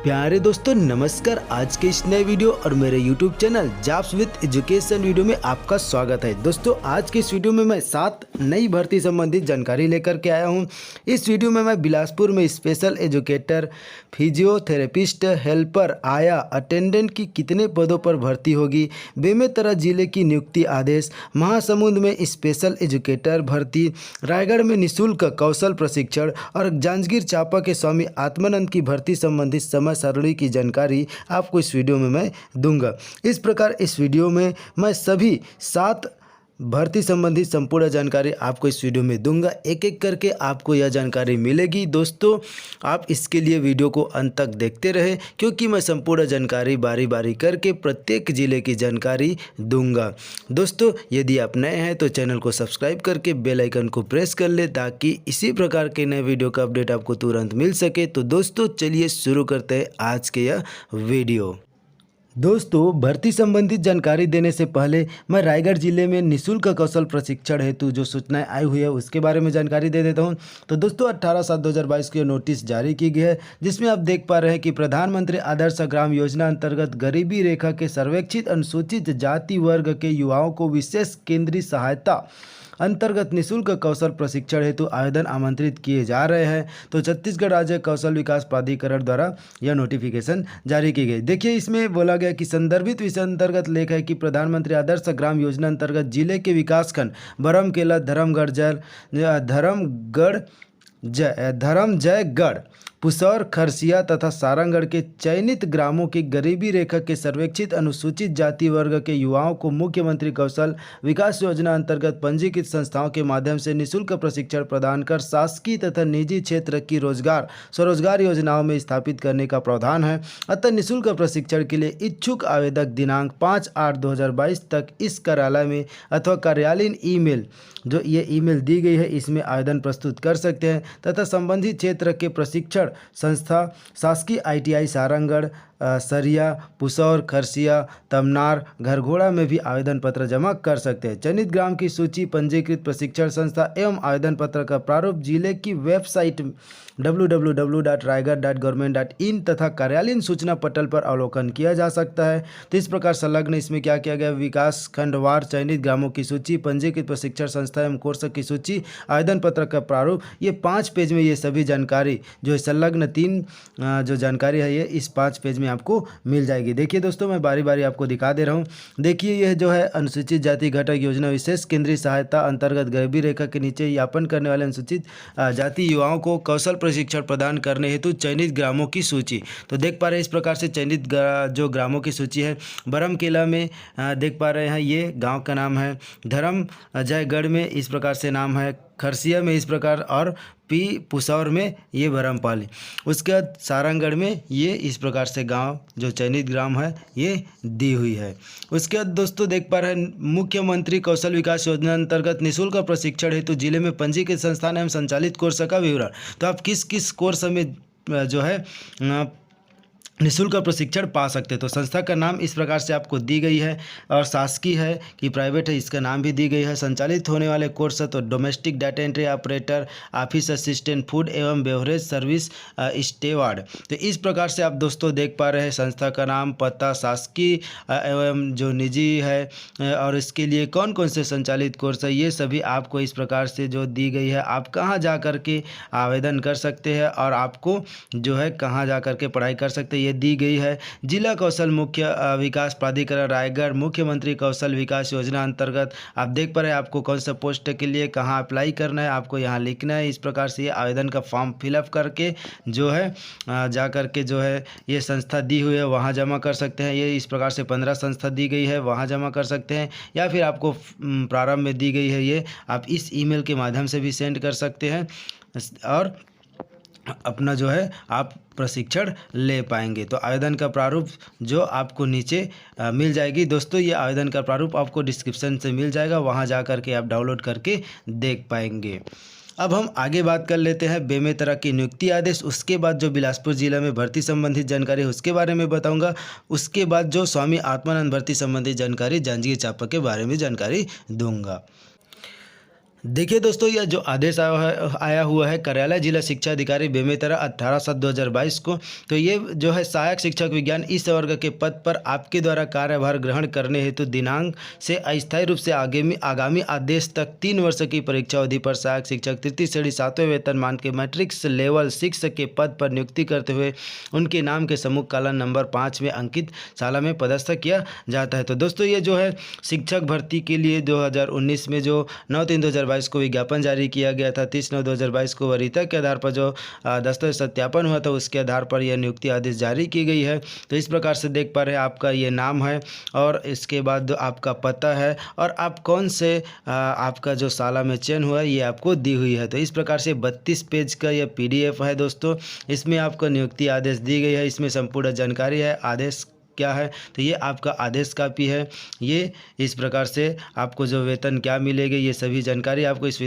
प्यारे दोस्तों नमस्कार। आज के इस नए वीडियो और मेरे YouTube channel jobs with education video में आपका स्वागत है। दोस्तों आज के इस वीडियो में मैं 7 नई भर्ती संबंधित जानकारी लेकर के आया हूं। इस वीडियो में मैं बिलासपुर में स्पेशल एजुकेटर, फिजियोथेरेपिस्ट, हेल्पर, आया, अटेंडेंट की कितने पदों पर भर्ती होगी, बेमेतरा जिले की नियुक्ति आदेश, महासमुंद में स्पेशल एजुकेटर भर्ती, रायगढ़ में निःशुल्क कौशल प्रशिक्षण और जांजगीर चांपा के स्वामी आत्मानंद की भर्ती संबंधित समय सारणी की जानकारी आपको इस वीडियो में मैं दूंगा। इस प्रकार इस वीडियो में मैं सभी 7 भर्ती संबंधित संपूर्ण जानकारी आपको इस वीडियो में दूंगा। एक एक करके आपको यह जानकारी मिलेगी। दोस्तों आप इसके लिए वीडियो को अंत तक देखते रहे, क्योंकि मैं संपूर्ण जानकारी बारी बारी करके प्रत्येक जिले की जानकारी दूंगा। दोस्तों यदि आप नए हैं तो चैनल को सब्सक्राइब करके बेल आइकन को प्रेस कर ले, ताकि इसी प्रकार के नए वीडियो का अपडेट आपको तुरंत मिल सके। तो दोस्तों चलिए शुरू करते हैं आज के यह वीडियो। दोस्तों भर्ती संबंधित जानकारी देने से पहले मैं रायगढ़ जिले में निःशुल्क कौशल प्रशिक्षण हेतु जो सूचनाएं आई हुई है उसके बारे में जानकारी दे देता हूं। तो दोस्तों 18/7/2022 को नोटिस जारी की गई है, जिसमें आप देख पा रहे हैं कि प्रधानमंत्री आदर्श ग्राम योजना अंतर्गत गरीबी रेखा के सर्वेक्षित अनुसूचित जाति वर्ग के युवाओं को विशेष केंद्रीय सहायता अंतर्गत निःशुल्क कौशल प्रशिक्षण हेतु आवेदन आमंत्रित किए जा रहे हैं। तो छत्तीसगढ़ राज्य कौशल विकास प्राधिकरण द्वारा यह नोटिफिकेशन जारी की गई। देखिए इसमें बोला गया कि संदर्भित विषय अंतर्गत लेख है कि प्रधानमंत्री आदर्श ग्राम योजना अंतर्गत जिले के विकासखंड बरमकेला, धरमजयगढ़, पुसौर, खरसिया तथा सारंगढ़ के चयनित ग्रामों की गरीबी रेखा के सर्वेक्षित अनुसूचित जाति वर्ग के युवाओं को मुख्यमंत्री कौशल विकास योजना अंतर्गत पंजीकृत संस्थाओं के माध्यम से निःशुल्क प्रशिक्षण प्रदान कर शासकीय तथा निजी क्षेत्र की स्वरोजगार योजनाओं में स्थापित करने का प्रावधान है। अतः निःशुल्क प्रशिक्षण के लिए इच्छुक आवेदक दिनांक 5/8/2022 तक इस कार्यालय में अथवा कार्यालयीन ईमेल, जो ये ईमेल दी गई है, इसमें आवेदन प्रस्तुत कर सकते हैं तथा संबंधित क्षेत्र के प्रशिक्षण संस्था शासकीय ITI सारंगढ़, सरिया, पुसौर, खरसिया, तमनार, घरघोड़ा में भी आवेदन पत्र जमा कर सकते हैं। चयनित ग्राम की सूची, पंजीकृत प्रशिक्षण संस्था एवं आवेदन पत्र का प्रारूप जिले की वेबसाइट www.raigarh.government.in तथा कार्यालयीन सूचना पटल पर अवलोकन किया जा सकता है। तो इस प्रकार संलग्न इसमें क्या किया गया, विकास खंडवार चयनित ग्रामों की सूची, पंजीकृत प्रशिक्षण संस्था एवं कोर्स की सूची, आवेदन पत्र का प्रारूप, ये 5 पेज में ये सभी जानकारी जो संलग्न 3 जो जानकारी है ये इस 5 पेज में आपको मिल जाएगी। देखिए दोस्तों मैं बारी बारी आपको दिखा दे रहा हूँ। देखिए यह जो है अनुसूचित जाति घटक योजना विशेष केंद्रीय सहायता अंतर्गत गरीबी रेखा के नीचे यापन करने वाले अनुसूचित जाति युवाओं को कौशल प्रशिक्षण प्रदान करने हेतु चयनित ग्रामों की सूची। तो देख पा रहे हैं इस प्रकार से चयनित जो ग्रामों की सूची है, बरमकेला में देख पा रहे हैं ये गाँव का नाम है, धरमजयगढ़ में इस प्रकार से नाम है, खरसिया में इस प्रकार, और पुसौर में ये बरमपाली, उसके बाद सारंगढ़ में ये इस प्रकार से गांव जो चयनित ग्राम है ये दी हुई है। उसके बाद दोस्तों देख पा रहे हैं मुख्यमंत्री कौशल विकास योजना अंतर्गत निःशुल्क प्रशिक्षण हेतु जिले में पंजीकृत संस्थान एवं संचालित कोर्स का विवरण। तो आप किस किस कोर्स में जो है निःशुल्क प्रशिक्षण पा सकते। तो संस्था का नाम इस प्रकार से आपको दी गई है, और शासकीय है कि प्राइवेट है इसका नाम भी दी गई है। संचालित होने वाले कोर्स तो domestic data entry operator, office assistant, food एवं बेवरेज सर्विस स्टेवार्ड। तो इस प्रकार से आप दोस्तों देख पा रहे हैं संस्था का नाम, पता, शासकीय एवं जो निजी है, और इसके लिए कौन कौन से संचालित कोर्स है ये सभी आपको इस प्रकार से जो दी गई है। आप कहाँ जा कर के आवेदन कर सकते हैं और आपको जो है कहाँ जा कर के पढ़ाई कर सकते हैं ये दी गई है। जिला कौशल मुख्य विकास प्राधिकरण रायगढ़, मुख्यमंत्री कौशल विकास योजना अंतर्गत आप देख पा रहे हैं आपको कौन सा पोस्ट के लिए कहाँ अप्लाई करना है, आपको यहाँ लिखना है। इस प्रकार से ये आवेदन का फॉर्म फिलअप करके जो है जा कर के जो है ये संस्था दी हुई है वहाँ जमा कर सकते हैं। ये इस प्रकार से 15 संस्था दी गई है वहाँ जमा कर सकते हैं, या फिर आपको प्रारंभ में दी गई है ये आप इस ईमेल के माध्यम से भी सेंड कर सकते हैं, और अपना जो है आप प्रशिक्षण ले पाएंगे। तो आवेदन का प्रारूप जो आपको नीचे मिल जाएगी। दोस्तों ये आवेदन का प्रारूप आपको डिस्क्रिप्शन से मिल जाएगा, वहां जा कर के आप डाउनलोड करके देख पाएंगे। अब हम आगे बात कर लेते हैं बेमेतरा की नियुक्ति आदेश, उसके बाद जो बिलासपुर जिला में भर्ती संबंधित जानकारी है उसके बारे में बताऊंगा, उसके बाद जो स्वामी आत्मानंद भर्ती संबंधित जानकारी जांजगीर चांपा के बारे में जानकारी दूंगा। देखिए दोस्तों, यह जो आदेश आया हुआ है कार्यालय जिला शिक्षा अधिकारी बेमेतरा 18/7/2022 को, तो ये जो है सहायक शिक्षक विज्ञान इस वर्ग के पद पर आपके द्वारा कार्यभार ग्रहण करने हेतु दिनांक से अस्थायी रूप से आगामी आदेश तक 3 वर्ष की परीक्षा अवधि पर सहायक शिक्षक तृतीय श्रेणी 7वें वेतनमान के मैट्रिक्स लेवल 6 के पद पर नियुक्ति करते हुए उनके नाम के सम्मुख कालम नंबर 5 में अंकित शाला में पदस्थ किया जाता है। तो दोस्तों, ये जो है शिक्षक भर्ती के लिए 2019 में जो 9/3/2022 को विज्ञापन जारी किया गया था, 30/9/2022 को वरीयता के आधार पर जो दस्तावेज सत्यापन हुआ था उसके आधार पर यह नियुक्ति आदेश जारी की गई है। तो इस प्रकार से देख पा रहे हैं, आपका ये नाम है और इसके बाद आपका पता है और आप कौन से आपका जो साला में चयन हुआ है ये आपको दी हुई है। तो इस प्रकार से 32 पेज का यह PDF है दोस्तों, इसमें आपको नियुक्ति आदेश दी गई है, इसमें संपूर्ण जानकारी है। आदेश क्या है, तो ये आपका आदेश कापी है। ये इस प्रकार से आपको जो वेतन क्या मिलेगी ये सभी जानकारी आपको इस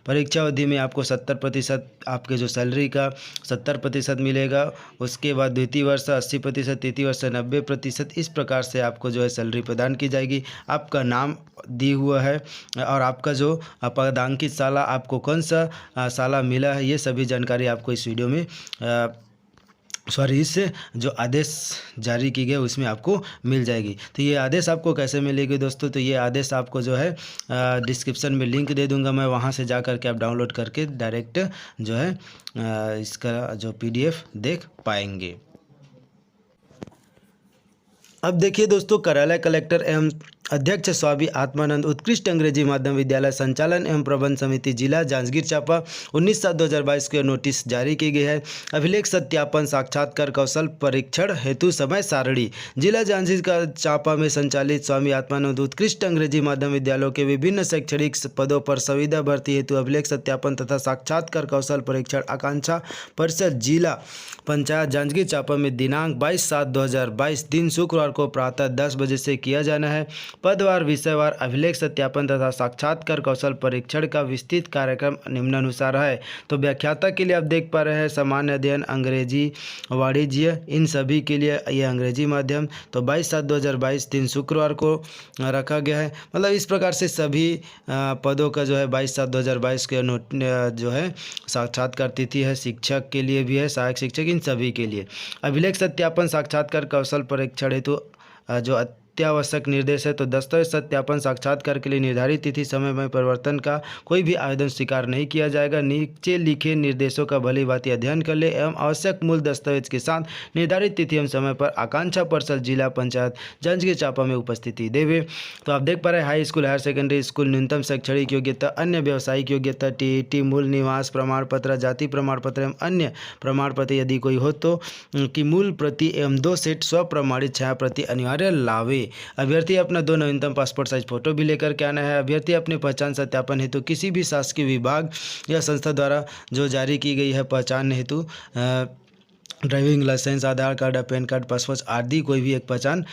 परीक्षा अवधि में आपको 70% आपके जो सैलरी का 70% मिलेगा। उसके बाद द्वितीय वर्ष 80%, तृतीय वर्ष 90%, इस प्रकार से आपको जो है सैलरी प्रदान की जाएगी। आपका नाम दी हुआ है और आपका जो पदांकित साला आपको कौन सा साला मिला है, ये सभी जानकारी आपको इस वीडियो में इस जो आदेश जारी की गए उसमें आपको मिल जाएगी। तो ये आदेश आपको कैसे मिलेगी दोस्तों, तो ये आदेश आपको जो है डिस्क्रिप्शन में लिंक दे दूंगा मैं, वहाँ से जा करके आप डाउनलोड करके डायरेक्ट जो है इसका जो PDF देख पाएंगे। अब देखिए दोस्तों, कार्यालय कलेक्टर एवं अध्यक्ष स्वामी आत्मानंद उत्कृष्ट अंग्रेजी माध्यम विद्यालय संचालन एवं प्रबंध समिति जिला जांजगीर चांपा 19/7/2022 को नोटिस जारी की गई है। अभिलेख सत्यापन साक्षात्कार कौशल परीक्षण हेतु समय सारणी। जिला जांजगीर चांपा में संचालित स्वामी आत्मानंद उत्कृष्ट अंग्रेजी माध्यम विद्यालयों के विभिन्न शैक्षणिक पदों पर संविदा भर्ती हेतु अभिलेख सत्यापन तथा साक्षात्कार कौशल परीक्षण आकांक्षा परिषद जिला पंचायत जांजगीर चांपा में दिनांक 22/7/2022 दिन शुक्रवार को प्रातः 10 बजे से किया जाना है। पदवार विषयवार अभिलेख सत्यापन तथा साक्षात्कार कौशल परीक्षण का विस्तृत कार्यक्रम निम्नानुसार है। तो व्याख्याता के लिए आप देख पा रहे हैं सामान्य अध्ययन, अंग्रेजी, वाणिज्य, इन सभी के लिए ये अंग्रेजी माध्यम। तो 22/7/2022 दिन शुक्रवार को रखा गया है। मतलब इस प्रकार से सभी पदों का जो है 22/7/2022 के जो है साक्षात्कार तिथि है। शिक्षक के लिए भी है, सहायक शिक्षक, इन सभी के लिए। अभिलेख सत्यापन साक्षात्कार कौशल परीक्षण हेतु जो अत्यावश्यक निर्देश है, तो दस्तावेज सत्यापन साक्षात्कार के लिए निर्धारित तिथि समय में परिवर्तन का कोई भी आवेदन स्वीकार नहीं किया जाएगा। नीचे लिखे निर्देशों का भली भांति अध्ययन कर ले एवं आवश्यक मूल दस्तावेज के साथ निर्धारित तिथि एवं समय पर आकांक्षा परिषद जिला पंचायत जांजगीर चांपा में उपस्थिति देवे। तो आप देख पा रहे हैं, high school, higher secondary school, न्यूनतम शैक्षणिक योग्यता, अन्य व्यावसायिक योग्यता, TET, मूल निवास प्रमाण पत्र, जाति प्रमाण पत्र एवं अन्य प्रमाण पत्र यदि कोई हो तो की मूल प्रति एवं 2 सेट स्वप्रमाणित छाया प्रति अनिवार्य लावे। अभ्यर्थी अपना 2 नवीनतम पासपोर्ट साइज फोटो भी लेकर के आना है। अभ्यर्थी अपने पहचान सत्यापन हेतु किसी भी शासकीय विभाग या संस्था द्वारा जो जारी की गई है पहचान हेतु ड्राइविंग लाइसेंस, आधार कार्ड, पैन कार्ड, पासपोर्ट आदि कोई भी एक पहचान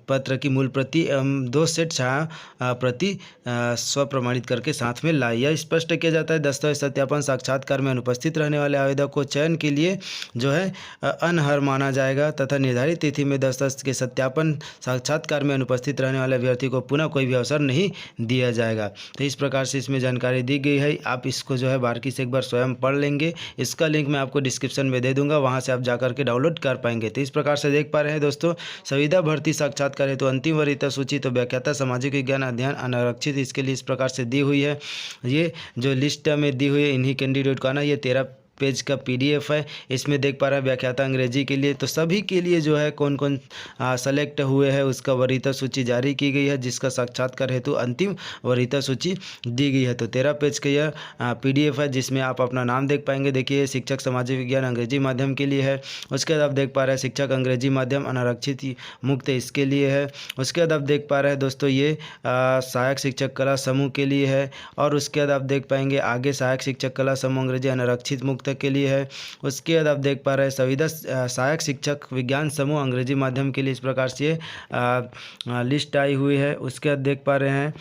पत्र की मूल प्रति एवं 2 सेट छाया प्रति स्वप्रमाणित करके साथ में लाए। यह स्पष्ट किया जाता है दस्तावेज सत्यापन साक्षात्कार में अनुपस्थित रहने वाले आवेदक को चयन के लिए जो है अनर्ह माना जाएगा तथा निर्धारित तिथि में दस्तावेज के सत्यापन साक्षात्कार में अनुपस्थित रहने वाले अभ्यर्थी को पुनः कोई भी अवसर नहीं दिया जाएगा। तो इस प्रकार से इसमें जानकारी दी गई है। आप इसको जो है बारीकी से एक बार स्वयं पढ़ लेंगे। इसका लिंक मैं आपको डिस्क्रिप्शन में दे दूंगा, वहाँ से आप जाकर के डाउनलोड कर पाएंगे। तो इस प्रकार से देख पा रहे हैं दोस्तों, संविदा भर्ती साक्षात्कार हेतु अंतिम वरीयता सूची, तो व्याख्याता सामाजिक विज्ञान अध्ययन अनारक्षित, इसके लिए इस प्रकार से दी हुई है। ये जो लिस्ट में दी हुई है इन्हीं कैंडिडेट का ना, ये 13 पेज का PDF है। इसमें देख पा रहे हैं व्याख्याता अंग्रेजी के लिए, तो सभी के लिए जो है कौन कौन सेलेक्ट हुए हैं उसका वरीयता सूची जारी की गई है, जिसका साक्षात्कार हेतु अंतिम वरीयता सूची दी गई है। तो 13 पेज का यह PDF है जिसमें आप अपना नाम देख पाएंगे। देखिए, शिक्षक सामाजिक विज्ञान अंग्रेजी माध्यम के लिए है। उसके बाद आप देख पा रहे हैं शिक्षक अंग्रेजी माध्यम अनारक्षित मुक्त इसके लिए है। उसके बाद आप देख पा रहे हैं दोस्तों ये सहायक शिक्षक कला समूह के लिए है। और उसके बाद आप देख पाएंगे आगे सहायक शिक्षक कला समूह अंग्रेजी अनारक्षित मुक्त तक के लिए है। उसके बाद आप देख पा रहे हैं संविदा सहायक शिक्षक विज्ञान समूह अंग्रेजी माध्यम के लिए, इस प्रकार से लिस्ट आई हुई है। उसके बाद देख पा रहे हैं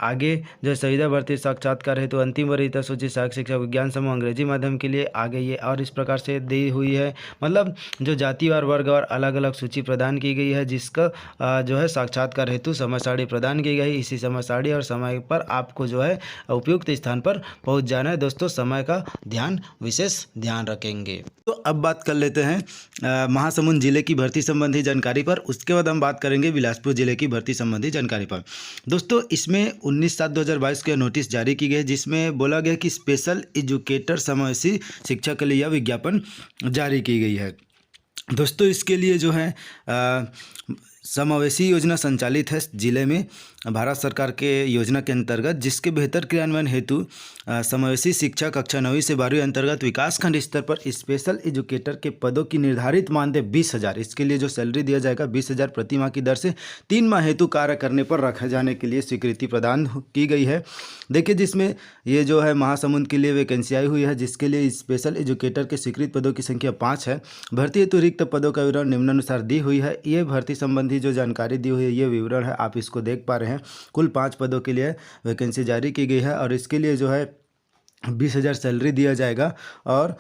आगे जो संविदा भर्ती साक्षात्कार है तो अंतिम वरीयता सूची सहायक शिक्षक विज्ञान समूह अंग्रेजी माध्यम के लिए आगे ये और इस प्रकार से दी हुई है। मतलब जो जातिवार वर्गवार अलग अलग सूची प्रदान की गई है, जिसका जो है साक्षात्कार हेतु समय सारणी प्रदान की गई। इसी समय सारणी और समय पर आपको जो है उपयुक्त स्थान पर पहुंच जाना है। दोस्तों समय का विशेष ध्यान रखेंगे। तो अब बात कर लेते हैं महासमुंद जिले की भर्ती संबंधी जानकारी पर। उसके बाद हम बात करेंगे बिलासपुर जिले की भर्ती संबंधी जानकारी पर। दोस्तों इसमें 19/7/2022 को नोटिस जारी की गई, जिसमें बोला गया कि स्पेशल एजुकेटर समावेशी शिक्षा के लिए यह विज्ञापन जारी की गई है। दोस्तों इसके लिए जो है समावेशी योजना संचालित है जिले में भारत सरकार के योजना के अंतर्गत, जिसके बेहतर क्रियान्वयन हेतु समावेशी शिक्षा कक्षा 9वीं से 12वीं अंतर्गत विकासखंड स्तर पर स्पेशल एजुकेटर के पदों की निर्धारित मानदेय 20,000, इसके लिए जो सैलरी दिया जाएगा 20,000 प्रति माह की दर से 3 माह हेतु कार्य करने पर रखे जाने के लिए स्वीकृति प्रदान की गई है। देखिए जिसमें ये जो है महासमुंद के लिए वैकेंसी आई हुई है, जिसके लिए स्पेशल एजुकेटर के स्वीकृत पदों की संख्या 5 है। भर्ती हेतु रिक्त पदों का विवरण निम्नानुसार दी हुई है। ये भर्ती संबंधी जो जानकारी दी हुई है ये विवरण है, आप इसको देख पा रहे हैं। कुल 5 पदों के लिए वैकेंसी जारी की गई है और इसके लिए जो है 20,000 सैलरी दिया जाएगा। और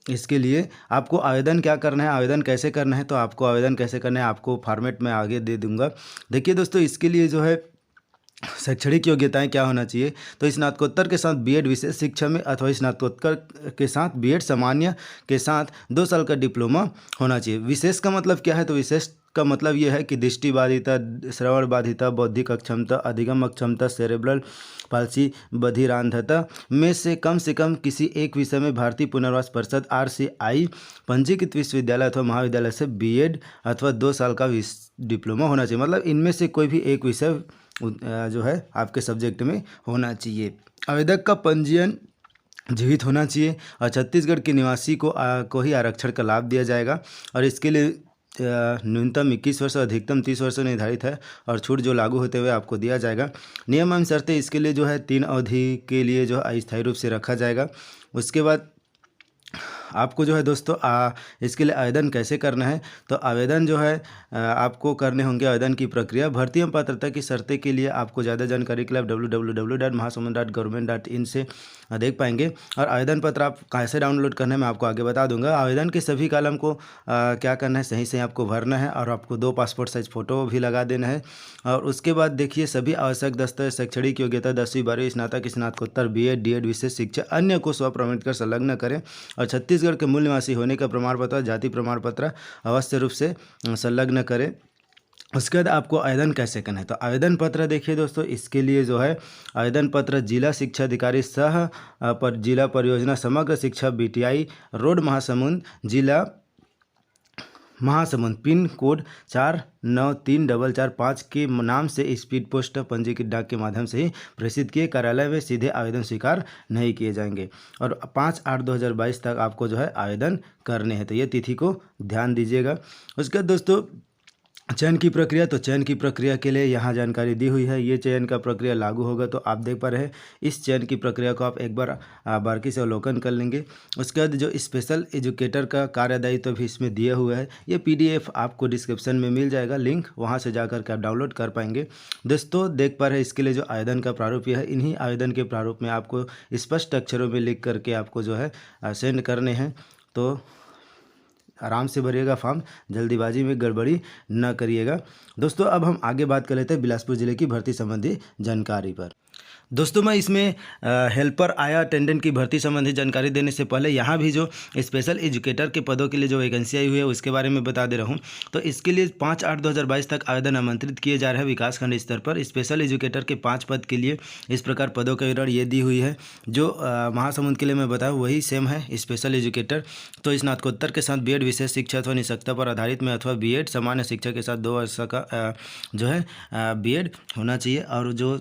इसके लिए आपको आवेदन क्या करना है, आवेदन कैसे करना है, तो आपको आवेदन कैसे करना है आपको फॉर्मेट में आगे दे दूंगा। देखिए दोस्तों इसके लिए जो है शैक्षणिक योग्यताएं क्या होना चाहिए, तो स्नातकोत्तर के साथ बीएड विशेष शिक्षा में अथवा स्नातकोत्तर के साथ बीएड सामान्य के साथ 2 साल का डिप्लोमा होना चाहिए। विशेष का मतलब क्या है, तो विशेष का मतलब यह है कि दृष्टिबाधिता, श्रवण बाधिता, बौद्धिक अक्षमता, अधिगम अक्षमता, सेरेब्रल पाल्सी, बधिरांधता में से कम किसी एक विषय में भारतीय पुनर्वास परिषद RCI पंजीकृत विश्वविद्यालय अथवा महाविद्यालय से बीएड अथवा 2 साल का डिप्लोमा होना चाहिए। मतलब इनमें से कोई भी एक विषय जो है आपके सब्जेक्ट में होना चाहिए। आवेदक का पंजीयन जीवित होना चाहिए और छत्तीसगढ़ के निवासी को ही आरक्षण का लाभ दिया जाएगा। और इसके लिए न्यूनतम 21 वर्ष और अधिकतम 30 वर्ष निर्धारित है और छूट जो लागू होते हुए आपको दिया जाएगा। नियम एवं शर्तें इसके लिए जो है 3 अवधि के लिए जो है अस्थायी रूप से रखा जाएगा। उसके बाद आपको जो है दोस्तों इसके लिए आवेदन कैसे करना है, तो आवेदन जो है आपको करने होंगे आवेदन की प्रक्रिया। भर्ती एवं पात्रता की शर्तें के लिए आपको ज़्यादा जानकारी के लिए www.mahasamund.government.in से देख पाएंगे। और आवेदन पत्र आप कैसे डाउनलोड करना है मैं आपको आगे बता दूंगा। आवेदन के सभी कॉलम को क्या करना है, सही से आपको भरना है और आपको 2 पासपोर्ट साइज फ़ोटो भी लगा देना है। और उसके बाद देखिए सभी आवश्यक दस्तावेज, शैक्षणिक योग्यता 10वीं 12वीं, स्नातक, स्नातकोत्तर, बीएड, डीएड, विशेष शिक्षा अन्य को स्वप्रमाणित कर संलग्न करें। और छत्तीसगढ़ के मूल निवासी होने का प्रमाण पत्र, जाति प्रमाण पत्र अवश्य रूप से संलग्न करें। उसके बाद आपको आवेदन कैसे करना है, तो आवेदन पत्र देखिए दोस्तों इसके लिए जो है आवेदन पत्र जिला शिक्षा अधिकारी सह पर जिला परियोजना समग्र शिक्षा BTI रोड महासमुंद जिला महासमुंद पिन कोड 493445 के नाम से स्पीड पोस्ट पंजीकृत डाक के माध्यम से ही प्रेषित किए। कार्यालय में सीधे आवेदन स्वीकार नहीं किए जाएंगे और 5/8/2022 तक आपको जो है आवेदन करने हैं, तो ये तिथि को ध्यान दीजिएगा। उसके बाद दोस्तों चयन की प्रक्रिया, तो चयन की प्रक्रिया के लिए यहाँ जानकारी दी हुई है। ये चयन का प्रक्रिया लागू होगा तो आप देख पा रहे हैं इस चयन की प्रक्रिया को आप एक बार बारीकी से अवलोकन कर लेंगे। उसके बाद जो स्पेशल एजुकेटर का कार्यदायित्व भी इसमें दिया हुआ है, ये PDF आपको डिस्क्रिप्शन में मिल जाएगा लिंक, वहाँ से जाकर के आप डाउनलोड कर पाएंगे। दोस्तों देख पा रहे हैं इसके लिए जो आवेदन का प्रारूप यह है, इन्हीं आवेदन के प्रारूप में आपको स्पष्ट अक्षरों में लिख करके आपको जो है सेंड करने हैं। तो आराम से भरिएगा फॉर्म, जल्दीबाजी में गड़बड़ी न करिएगा। दोस्तों अब हम आगे बात कर लेते हैं बिलासपुर जिले की भर्ती संबंधी जानकारी पर। दोस्तों मैं इसमें हेल्पर आया अटेंडेंट की भर्ती संबंधी जानकारी देने से पहले यहाँ भी जो स्पेशल एजुकेटर के पदों के लिए जो वैकेंसी आई हुई है उसके बारे में बता दे रहा हूँ। तो इसके लिए 5/8/2022 तक आवेदन आमंत्रित किए जा रहे हैं विकासखंड स्तर पर। स्पेशल एजुकेटर के 5 पद के लिए इस प्रकार पदों का विवरण ये दी हुई है। जो महासमुंद के लिए मैं बताऊँ वही सेम है स्पेशल एजुकेटर। तो स्नातकोत्तर के साथ बीएड विशेष शिक्षा अथवा निष्ठा पर आधारित में अथवा बीएड सामान्य शिक्षा के साथ 2 वर्ष का जो है बीएड होना चाहिए। और जो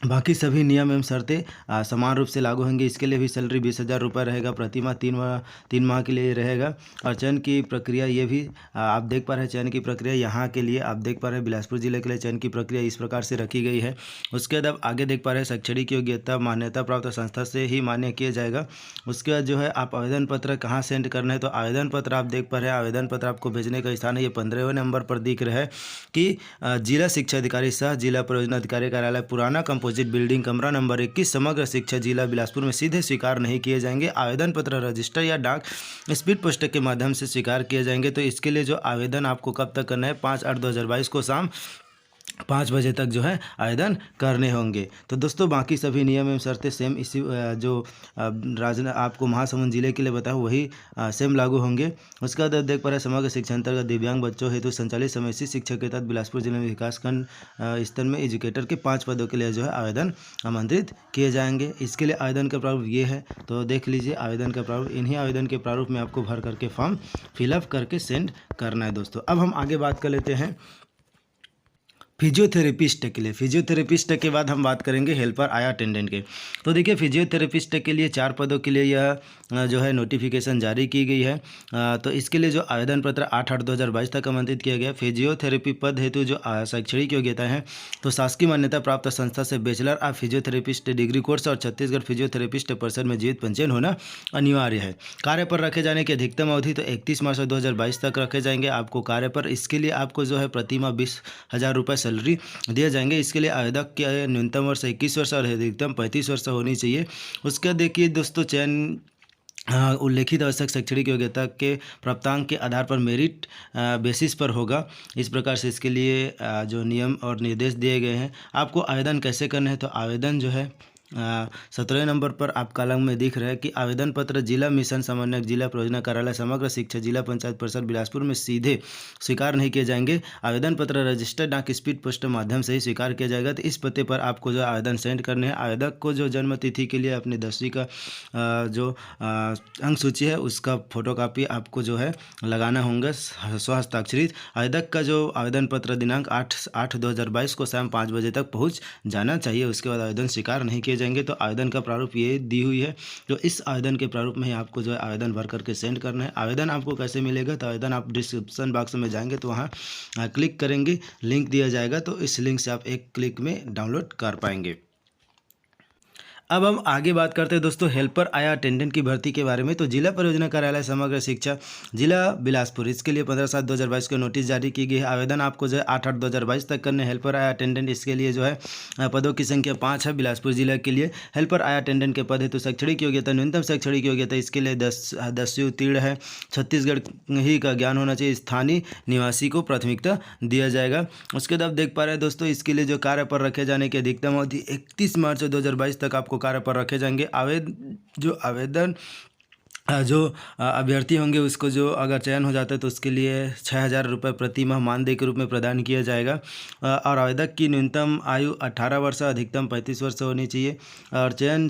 बाकी सभी नियम एवं शर्तें समान रूप से लागू होंगी। इसके लिए भी सैलरी 20,000 रुपये रहेगा प्रति माह, 3 माह के लिए रहेगा। और चयन की प्रक्रिया ये भी आप देख पा रहे हैं। चयन की प्रक्रिया यहाँ के लिए आप देख पा रहे हैं, बिलासपुर जिले के लिए चयन की प्रक्रिया इस प्रकार से रखी गई है। उसके बाद आप आगे देख पा रहे हैं, शैक्षणिक योग्यता मान्यता प्राप्त संस्था से ही मान्य किया जाएगा। उसके बाद जो है आप आवेदन पत्र कहाँ सेंड करना है, तो आवेदन पत्र आप देख पा रहे हैं, आवेदन पत्र आपको भेजने का स्थान है, ये 15वें नंबर पर दिख रहा है कि जिला शिक्षा अधिकारी सह जिला परियोजना अधिकारी कार्यालय, पुराना कंपोजिट बिल्डिंग, कमरा नंबर 21, समग्र शिक्षा जिला बिलासपुर में सीधे स्वीकार नहीं किए जाएंगे। आवेदन पत्र रजिस्टर या डाक स्पीड पोस्ट के माध्यम से स्वीकार किए जाएंगे। तो इसके लिए जो आवेदन आपको कब तक करना है, 5/8/2022 को शाम 5 बजे तक जो है आवेदन करने होंगे। तो दोस्तों बाकी सभी नियम एवं शर्तें सेम इसी जो आपको महासमुंद जिले के लिए बताया वही सेम लागू होंगे। उसके बाद देख पा रहे हैं, समग्र शिक्षा अंतर्गत दिव्यांग बच्चों हेतु संचालित समयसी शिक्षा के तहत बिलासपुर जिले में विकासखंड स्तर में एजुकेटर के 5 पदों के लिए जो है आवेदन आमंत्रित किए जाएंगे। इसके लिए आवेदन का प्रारूप ये है, तो देख लीजिए आवेदन का प्रारूप। इन्हीं आवेदन के प्रारूप में आपको भर करके फॉर्म फिलअप करके सेंड करना है। दोस्तों अब हम आगे बात कर लेते हैं फिजियोथेरेपिस्ट के लिए। फिजियोथेरेपिस्ट के बाद हम बात करेंगे हेल्पर आया अटेंडेंट के। तो देखिए फिजियोथेरेपिस्ट के लिए 4 पदों के लिए यह जो है नोटिफिकेशन जारी की गई है। तो इसके लिए जो आवेदन पत्र 8/8/2022 तक आमंत्रित किया गया। फिजियोथेरेपी पद हेतु जो शैक्षणिक योग्यता है, तो शासकीय मान्यता प्राप्त संस्था से bachelor of physiotherapist degree course और छत्तीसगढ़ फिजियोथेरेपिस्ट परिषद में जीवित पंजीयन होना अनिवार्य है। कार्य पर रखे जाने की अधिकतम अवधि तो 31 मार्च 2022 तक रखे जाएंगे आपको कार्य पर। इसके लिए आपको जो है प्रति माह 20,000 रुपये सैलरी दिए जाएंगे। इसके लिए आवेदक के न्यूनतम वर्ष 21 वर्ष और अधिकतम 35 वर्ष होनी चाहिए। उसके देखिए दोस्तों, चयन उल्लेखित आवश्यक शैक्षणिक योग्यता के प्राप्तांक के आधार पर मेरिट बेसिस पर होगा। इस प्रकार से इसके लिए जो नियम और निर्देश दिए गए हैं। आपको आवेदन कैसे करना है, तो आवेदन जो है 17वें नंबर पर आप कॉलम में दिख रहा है कि आवेदन पत्र जिला मिशन समन्वयक, जिला परियोजना कार्यालय, समग्र शिक्षा, जिला पंचायत परिषद बिलासपुर में सीधे स्वीकार नहीं किए जाएंगे। आवेदन पत्र रजिस्टर्ड डाक स्पीड पोस्ट माध्यम से ही स्वीकार किया जाएगा। तो इस पते पर आपको जो आवेदन सेंड करने हैं। आवेदक को जो जन्म तिथि के लिए अपनी 10वीं का जो अंक सूची है उसका फोटोकॉपी आपको जो है लगाना होंगे स्वहस्ताक्षरित। आवेदक का जो आवेदन पत्र दिनांक 8/8/2022 को शाम 5 बजे तक पहुँच जाना चाहिए। उसके बाद आवेदन स्वीकार नहीं किए जाएंगे। तो आवेदन का प्रारूप ये दी हुई है। तो इस आवेदन के प्रारूप में ही आपको जो है आवेदन भर करके सेंड करना है। आवेदन आपको कैसे मिलेगा, तो आवेदन आप डिस्क्रिप्शन बॉक्स में जाएंगे तो वहाँ क्लिक करेंगे, लिंक दिया जाएगा, तो इस लिंक से आप एक क्लिक में डाउनलोड कर पाएंगे। अब हम आगे बात करते हैं दोस्तों हेल्पर आया अटेंडेंट की भर्ती के बारे में। तो जिला परियोजना कार्यालय समग्र शिक्षा जिला बिलासपुर, इसके लिए 15/7/2022 को नोटिस जारी की गई है। आवेदन आपको जो है 8/8/2022 तक करने। हेल्पर आया अटेंडेंट, इसके लिए जो है पदों की संख्या 5 है बिलासपुर जिला के लिए। हेल्पर आया अटेंडेंट के पद है तो शैक्षणिक योग्यता, न्यूनतम शैक्षणिक योग्यता इसके लिए 10वीं उत्तीर्ण है, छत्तीसगढ़ ही का ज्ञान होना चाहिए। स्थानीय निवासी को प्राथमिकता दिया जाएगा। उसके बाद आप देख पा रहे हैं दोस्तों, इसके लिए जो कार्य पर रखे जाने की अधिकतम अवधि 31 मार्च 2022 तक आपको कार्य पर रखे जाएंगे। आवेदन जो अभ्यर्थी होंगे उसको जो अगर चयन हो जाता है तो उसके लिए 6,000 रुपये प्रति माह मानदेय के रूप में प्रदान किया जाएगा। और आवेदक की न्यूनतम आयु 18 वर्ष, अधिकतम 35 वर्ष होनी चाहिए। और चयन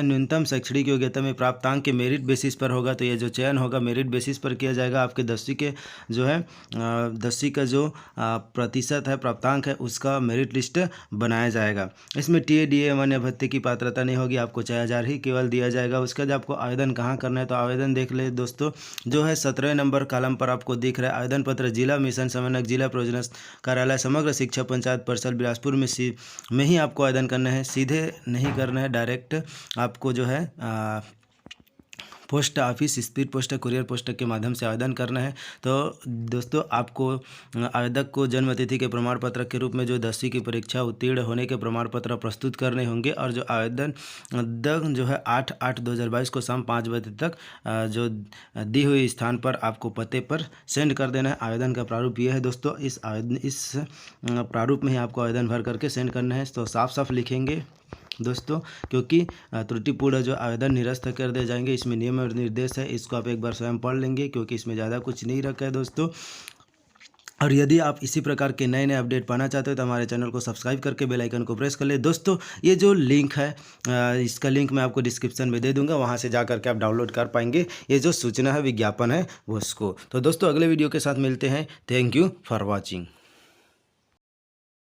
न्यूनतम शैक्षणिक योग्यता में प्राप्तांक के मेरिट बेसिस पर होगा। तो ये जो चयन होगा मेरिट बेसिस पर किया जाएगा। आपके 10वीं के जो है 10वीं का जो प्रतिशत है प्राप्तांक है उसका मेरिट लिस्ट बनाया जाएगा। इसमें TA DA अन्य भत्ते की पात्रता नहीं होगी, आपको 6,000 ही केवल दिया जाएगा। उसके बाद आपको आवेदन कहाँ करना है, तो आवेदन देख ले दोस्तों, जो है 17वें नंबर कॉलम पर आपको दिख रहा है। आवेदन पत्र जिला मिशन समन्वयक, जिला परियोजना कार्यालय, समग्र शिक्षा पंचायत परिषद बिलासपुर में ही आपको आवेदन करना है। सीधे नहीं करना है, डायरेक्ट आपको जो है post office, speed post, courier post के माध्यम से आवेदन करना है। तो दोस्तों आपको आवेदक को जन्म तिथि के प्रमाण पत्र के रूप में जो 10वीं की परीक्षा उत्तीर्ण होने के प्रमाण पत्र प्रस्तुत करने होंगे। और जो आवेदन जो है 8/8/2022 को शाम 5 बजे तक जो दी हुई स्थान पर आपको पते पर सेंड कर देना है। आवेदन का प्रारूप ये है दोस्तों, इस प्रारूप में ही आपको आवेदन भर करके सेंड करना है। तो साफ साफ लिखेंगे दोस्तों, क्योंकि त्रुटिपूर्ण जो आवेदन निरस्त कर दिए जाएंगे। इसमें नियम और निर्देश है, इसको आप एक बार स्वयं पढ़ लेंगे क्योंकि इसमें ज़्यादा कुछ नहीं रखा है दोस्तों। और यदि आप इसी प्रकार के नए नए अपडेट पाना चाहते हो तो हमारे चैनल को सब्सक्राइब करके बेल आइकन को प्रेस कर ले। दोस्तों ये जो लिंक है इसका लिंक मैं आपको डिस्क्रिप्शन में दे दूंगा, वहां से जा करके आप डाउनलोड कर पाएंगे ये जो सूचना है, विज्ञापन है वो उसको। तो दोस्तों अगले वीडियो के साथ मिलते हैं। Thank you for watching.